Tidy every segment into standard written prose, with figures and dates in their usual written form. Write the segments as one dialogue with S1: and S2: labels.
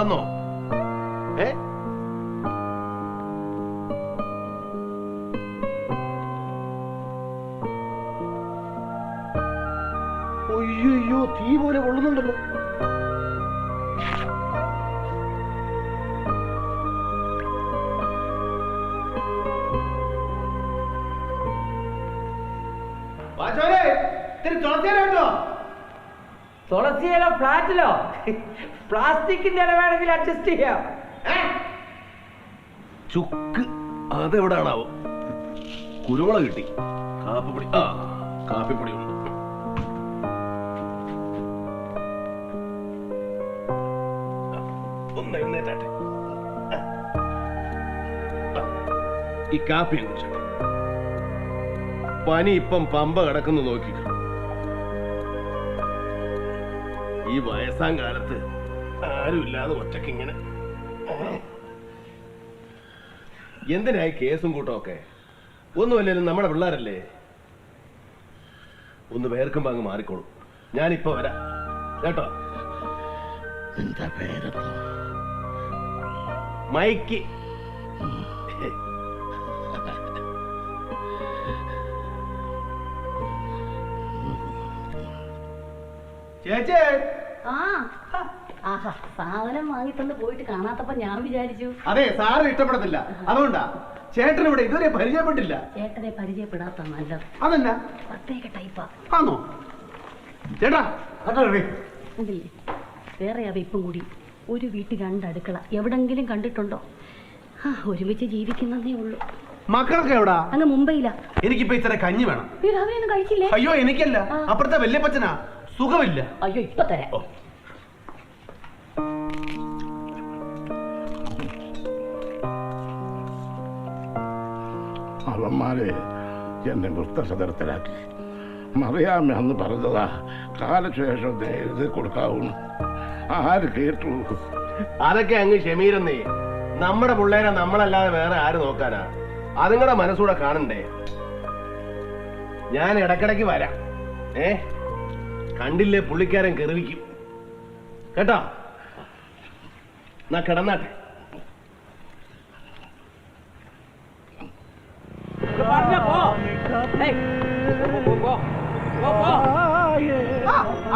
S1: ആന്നോ? അയ്യോ, തീ പോലെ കൊള്ളുന്നുണ്ടല്ലോ.
S2: തുളസിയിലോ ഫ്ലാറ്റിലോ പ്ലാസ്റ്റിക്കിന്റെ ഇല വേണമെങ്കിൽ അഡ്ജസ്റ്റ് ചെയ്യാം.
S1: ചുക്ക് അതെവിടാണാവോ? കുരുമുളക് കിട്ടി. കാപ്പിപ്പൊടി കാപ്പിപ്പൊടി ഉണ്ട്. ഒന്ന് എഴുന്നേറ്റാട്ടെ. ഈ കാപ്പിയും കുടിച്ചോട്ടെ. പനി ഇപ്പം പമ്പ കിടക്കുന്നു നോക്കിക്കോ. ഈ വയസ്സാം കാലത്ത് ആരുമില്ലാതെ ഒറ്റക്കിങ്ങനെ എന്തിനായി കേസും കൂട്ടമൊക്കെ? ഒന്നുമല്ലേലും നമ്മുടെ പിള്ളേരല്ലേ. ഒന്ന് വേർക്കുമ്പോ അങ്ങ് മാറിക്കോളും. ഞാനിപ്പോ വരാം കേട്ടോ.
S3: എന്താ പേരപ്പോ?
S1: മൈക്ക്. ചേച്ചേ,
S4: സാധനം വാങ്ങിത്തന്ന് പോയിട്ട് കാണാത്തപ്പോ ഞാൻ വിചാരിച്ചു
S1: അതെ സാറിന് ഇഷ്ടപ്പെടത്തില്ല, അതുകൊണ്ടാ. ചേട്ടൻ ഇവിടെ ഇതുവരെ പരിചയപ്പെട്ടില്ല.
S4: ചേട്ടനെ പരിചയപ്പെടാത്ത നല്ലത്.
S1: അതെന്നാ?
S4: പ്രത്യേക ടൈപ്പാ.
S1: ആണോ ചേട്ടാ?
S4: ഉണ്ടല്ലേ, വേറെ ഇപ്പം കൂടി ഒരു വീട്ടിൽ 2 അടുക്കള എവിടെങ്കിലും കണ്ടിട്ടുണ്ടോ? ഒരുമിച്ച് ജീവിക്കുന്നതേ ഉള്ളൂ.
S1: മക്കളൊക്കെ എവിടാ?
S4: അങ്ങ് മുംബൈയിലാ.
S1: എനിക്കിപ്പോ ഇത്ര കഞ്ഞി വേണം.
S4: അവരൊന്നും കഴിച്ചില്ലേ?
S1: അയ്യോ എനിക്കല്ല, അപ്പുറത്തെ വല്യപ്പച്ചനാ. സുഖമില്ല.
S4: അയ്യോ ഇപ്പൊ തരാം.
S3: അവന്മാരെ എന്നെ വൃദ്ധസദനത്തിലാക്കി. മറിയാമ്മ അന്ന് പറഞ്ഞതാ കാലശേഷം എഴുതി കൊടുക്കാവുന്നു. ആര് കേട്ടു?
S1: അതൊക്കെ അങ്ങ് ക്ഷമീരെന്നേ. നമ്മുടെ പിള്ളേരെ നമ്മളല്ലാതെ വേറെ ആര് നോക്കാനാ? അതുങ്ങളുടെ മനസ്സൂടെ കാണണ്ടേ. ഞാൻ ഇടക്കിടക്ക് വരാം. കണ്ടില്ലേ പുള്ളിക്കാരൻ കെറിവിക്കും കേട്ടോ. എന്നാ കിടന്നാട്ടെ.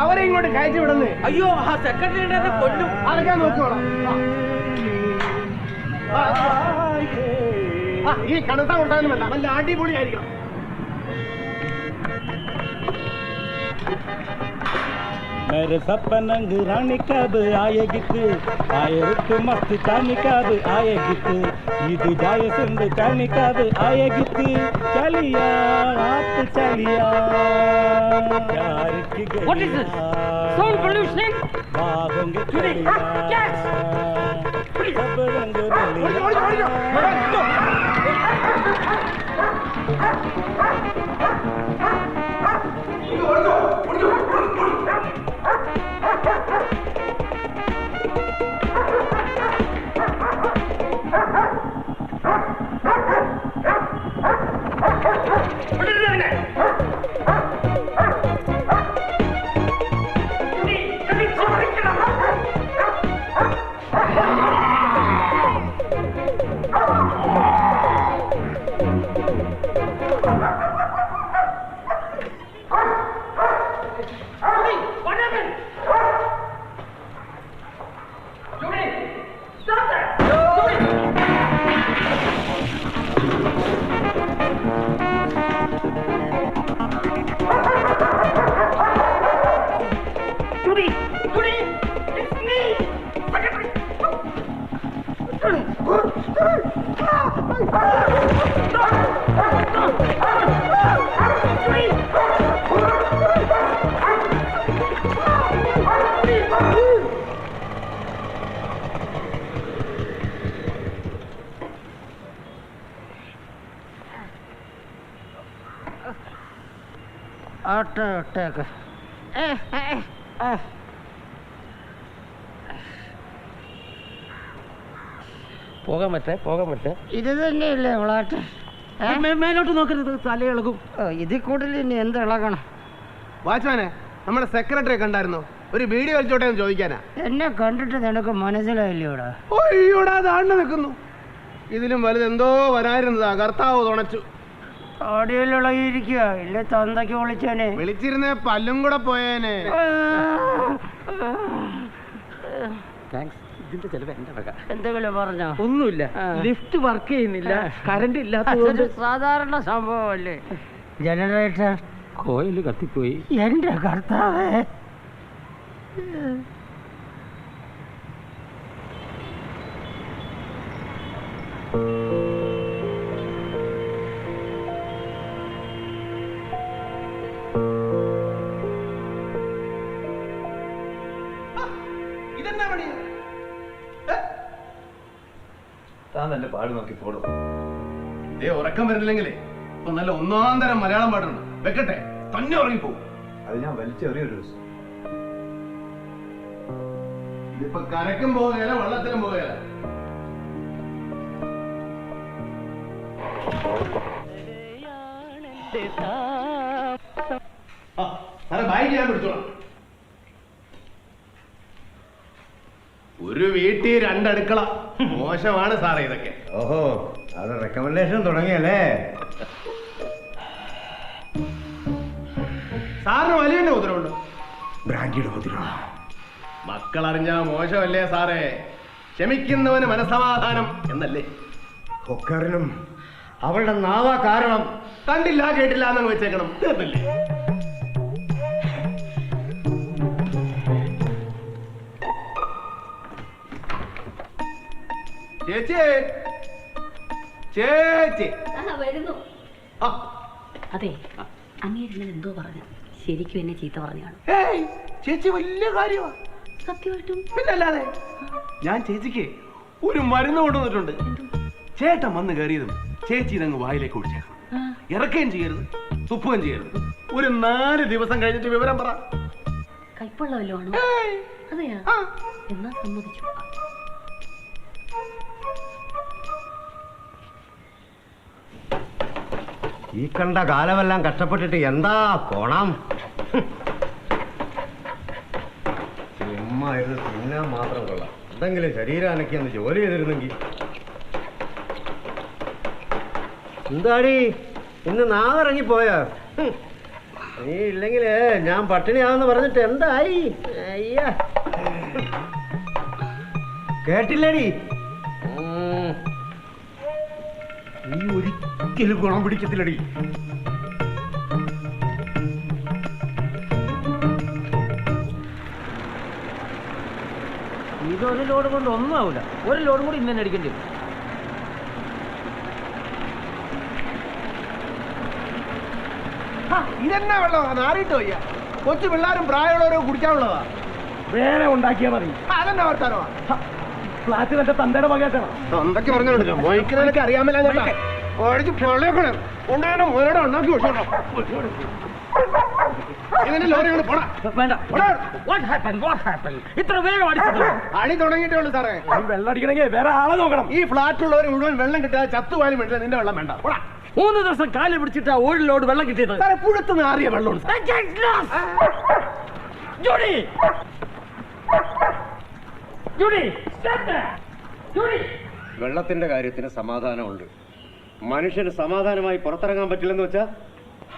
S1: അവരെ ഇങ്ങോട്ട് കയറ്റി വിടുന്നേ.
S2: അയ്യോ, ആ സെക്രട്ടറി കൊല്ലും.
S1: അതൊക്കെ നോക്കിക്കോളാം. ഈ കണത്ത കൊണ്ടാലും വേണ്ട, നല്ല അടിപൊളിയായിരിക്കണം.
S5: मेरे सपनंग रानी कब आएगी तू? आए तू मस्त चानी कब आएगी तू? ईद जाए सिंध चानी कब आएगी तू? चलिया आप चलिया प्यार की गलियां. What is this? Sound pollution? बाहोंगे चलिया सब रंग रलिया.
S2: പോകാൻ പറ്റേ
S6: ഇത് തന്നെയല്ലേ ഇളാട്ടെ?
S2: മേലോട്ട് നോക്കരുത്, തലയിളകും.
S6: ഇതിൽ കൂടുതൽ ഇനി എന്ത് ഇളകണം?
S1: വാച്ച്മാനെ, നമ്മുടെ സെക്രട്ടറിയെ കണ്ടായിരുന്നോ? ഒരു ബീഡി വലിച്ചോട്ടെ എന്ന് ചോദിക്കാനാ.
S6: എന്നെ കണ്ടിട്ട് നിനക്ക് മനസ്സിലായില്ലോടാ?
S1: ഒയ്യോടാ താണ്ട് നിൽക്കുന്നു. ഇതിലും വലുതെന്തോ വരായിരുന്നതാ, കർത്താവ് തുണച്ചു.
S6: ഓടിയിലുളകിയിരിക്കുക, ഇല്ല തന്തയ്ക്ക് വിളിച്ചേനെ.
S1: വിളിച്ചിരുന്നേ പല്ലും കൂടെ പോയേനെ.
S2: ഇതിന്റെ ചെലവ് എന്റെ വക.
S6: എന്തെങ്കിലും പറഞ്ഞോ?
S2: ഒന്നുമില്ല, ലിഫ്റ്റ് വർക്ക് ചെയ്യുന്നില്ല, കറണ്ട് ഇല്ലാത്തത്
S6: സാധാരണ സംഭവമല്ലേ. Generator
S2: coil കത്തിപ്പോയി.
S6: എന്റെ കർത്താവേ.
S1: ഇതെന്നാ പണി?
S7: താൻ നല്ല പാട് നോക്കി പോടും.
S1: ഉറക്കം വരുന്നില്ലെങ്കിലേ ഇപ്പൊ നല്ല ഒന്നാം തരം മലയാളം പാട്ടുണ്ട്, വെക്കട്ടെ, തന്നെ ഉറങ്ങിപ്പോകും.
S7: അത് ഞാൻ വലിച്ചെറിയൊരു ദിവസം.
S1: ഇതിപ്പോ കരക്കും പോകുകയല്ല, വെള്ളത്തിലും പോകുകയല്ല. ബാഗ് ഞാൻ പിടിച്ചോളാം. ഒരു വീട്ടിൽ രണ്ടടുക്കള, മോശമാണ് സാറേ ഇതൊക്കെ.
S7: ഓഹോ, അത് റെക്കമെൻഡേഷൻ തുടങ്ങിയല്ലേ?
S1: സാറിന് വലിയ ഉത്തരവുണ്ടോ?
S7: ബ്രാൻഡിയുടെ ഉത്തരവ്.
S1: മക്കളറിഞ്ഞാ മോശമല്ലേ സാറേ? ക്ഷമിക്കുന്നവന് മനസമാധാനം എന്നല്ലേ?
S7: ഒക്കറിനും അവളുടെ നാവ കാരണം.
S1: കണ്ടില്ല കേട്ടില്ല എന്നങ്ങ് വെച്ചേക്കണം, തീർന്നില്ലേ? ചേച്ചി, ചേച്ചി
S4: വരുന്നു.
S1: ആ,
S4: അതെ, അങ്ങേരുന്നത് എന്തോ പറഞ്ഞു, ശരിക്കും എന്നെ ചീത്ത പറഞ്ഞു കാണും.
S1: ഏയ്, ചേച്ചി വലിയ കാര്യമാണ്.
S4: സത്യമായിട്ടും?
S1: പിന്നല്ലാതെ. ഞാൻ ചേച്ചിക്ക് ഒരു മരുന്ന് കൊണ്ടുവന്നിട്ടുണ്ട്. ചേട്ടൻ വന്ന് കയറിയതും ചേച്ചി ഇതങ്ങ് വായിലേക്ക് ഒഴിച്ചേക്കണം. ഇറക്കുകയും ചെയ്യരുത്, തുപ്പുകയും ചെയ്യരുത്. ഒരു 4 ദിവസം കഴിഞ്ഞിട്ട് വിവരം പറ.
S4: കൈപ്പുള്ള വല്ലതും ആണോ? അതെയാ? എന്നാ സമ്മതിച്ചു.
S7: ഈ കണ്ട കാലമെല്ലാം കഷ്ടപ്പെട്ടിട്ട് എന്താ കോണം? ചുമ്മായിരുന്നു തിന്നാൻ മാത്രം കൊള്ളാം. എന്തെങ്കിലും ശരീരം അനക്കി ഒന്ന് ജോലി ചെയ്തിരുന്നെങ്കിൽ. എന്താടി ഇന്ന് നാവിറങ്ങിപ്പോയോ? നീ ഇല്ലെങ്കിൽ ഞാൻ പട്ടിണിയാണെന്ന് പറഞ്ഞിട്ട് എന്തായി? അയ്യ, കേട്ടില്ലേടി? നീ ഒരിക്കലും ഗുണം പിടിക്കത്തില്ലടി.
S2: ഇതൊരു ലോഡ് കൊണ്ട് ഒന്നും ആവില്ല. ഒരു ലോഡ് കൂടി ഇന്ന് തന്നെ അടിക്കേണ്ടി വരും.
S1: ഇതെന്നാ വെള്ളമാ? നാറിയിട്ട് വയ്യ. കൊച്ചു പിള്ളേരും പ്രായമുള്ളവരോ കുടിക്കാനുള്ളതാ.
S5: വേറെ ഉണ്ടാക്കിയാ മതി.
S1: അതെന്നാ വർത്താനമാ?
S5: ഫ്ലാറ്റ് തന്റെ തന്തയുടെ വകയാക്കണം.
S1: എന്തൊക്കെ പറഞ്ഞോളൂ, മൊയ്ക്കുന്നതൊക്കെ അറിയാമല്ല. ഉണ്ടാക്കി ഇതിന്റെ ലോറികൾ പോടാ.
S2: വേണ്ട. What happened? ഇത്ര വേഗം അടിച്ചത്?
S1: അടി തുടങ്ങിയിട്ടേ ഉള്ളൂ സാറേ.
S5: വെള്ളം അടിക്കണമെങ്കിൽ വേറെ ആളെ നോക്കണം.
S1: ഈ ഫ്ലാറ്റിലുള്ളവർ മുഴുവൻ വെള്ളം കിട്ടാതെ ചത്തുപോയാലും വേണ്ടില്ല, നിന്റെ വെള്ളം വേണ്ട. പോടാ.
S2: 3 ദിവസം കാല് പിടിച്ചിട്ടാ ഒരു ലോഡ് വെള്ളം കിട്ടിയത്.
S1: സാറേ, പുഴത്ത് നാറിയ വെള്ളമുണ്ട്.
S7: വെള്ളത്തിന്റെ കാര്യത്തിന് സമാധാനമുണ്ട്. മനുഷ്യന് സമാധാനമായി പുറത്തിറങ്ങാൻ പറ്റില്ലെന്ന് വെച്ചാ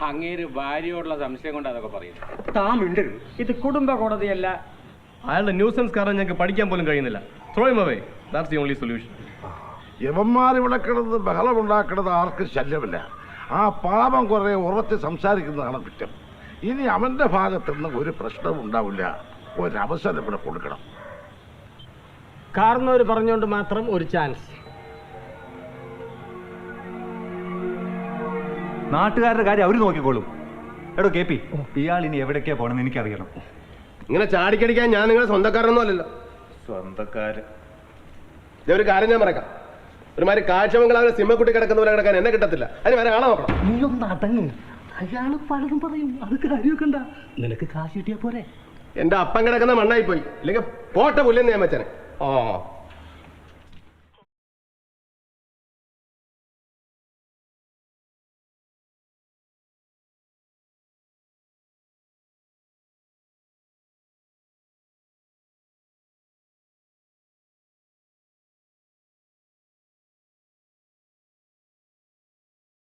S5: അങ്ങേര് ഭാര്യയോടുള്ള സംശയം കൊണ്ട് അതൊക്കെ പറയുന്നു.
S7: താൻ മിണ്ടരുത്.
S2: ഇത് കുടുംബ കോടതിയല്ല.
S8: അയാളുടെ ന്യൂസൻസ് കാരണം ഞങ്ങൾക്ക് പഠിക്കാൻ പോലും കഴിയുന്നില്ല. Throw him away. That's the only solution.
S3: യവന്മാരിവിടെ കിടന്ന് ബഹളമുണ്ടാക്കുന്നത് ആർക്കും ശല്യമില്ല. ആ പാപം കുറെ ഉറച്ച് സംസാരിക്കുന്നതാണ് കുറ്റം. ഇനി അവന്റെ ഭാഗത്തുനിന്ന് ഒരു പ്രശ്നവും ഉണ്ടാവില്ല. ഒരവസരം ഇവിടെ കൊടുക്കണം.
S5: കാരണവര് പറഞ്ഞുകൊണ്ട് മാത്രം ഒരു ചാൻസ്.
S9: നാട്ടുകാരുടെ കാര്യം അവർ നോക്കിക്കോളും. എടോ കെ പി, ഇയാൾ ഇനി എവിടേക്കാ പോണെന്ന് എനിക്കറിയണം.
S1: ഇങ്ങനെ ചാടിക്കടിക്കാൻ ഞാൻ നിങ്ങളുടെ സ്വന്തക്കാരനൊന്നും അല്ലല്ലോ.
S7: സ്വന്തക്കാര്
S1: ഇതൊരു കാര്യം ഞാൻ പറയാം. ഒരുമാതിരി കാഴ്ചമംഗലാവിലെ സിമ്മക്കുട്ടി കിടക്കുന്ന പോലെ കിടക്കാൻ എന്നെ കിട്ടത്തില്ല. അതിന് വരെ ആളെ നോക്കണം.
S5: നീ ഒന്ന് അടങ്ങ്. അയാള് പലതും പറയും, അത് കാര്യമൊക്കെ ഉണ്ടാ. നിനക്ക് കാശ് കിട്ടിയാ പോരെ.
S1: എന്റെ അപ്പം കിടക്കുന്ന മണ്ണായി പോയി. ഇല്ലെങ്കിൽ പോട്ട പുല്ലെന്ന് ഞാൻ വെച്ചനെ.
S5: ഓ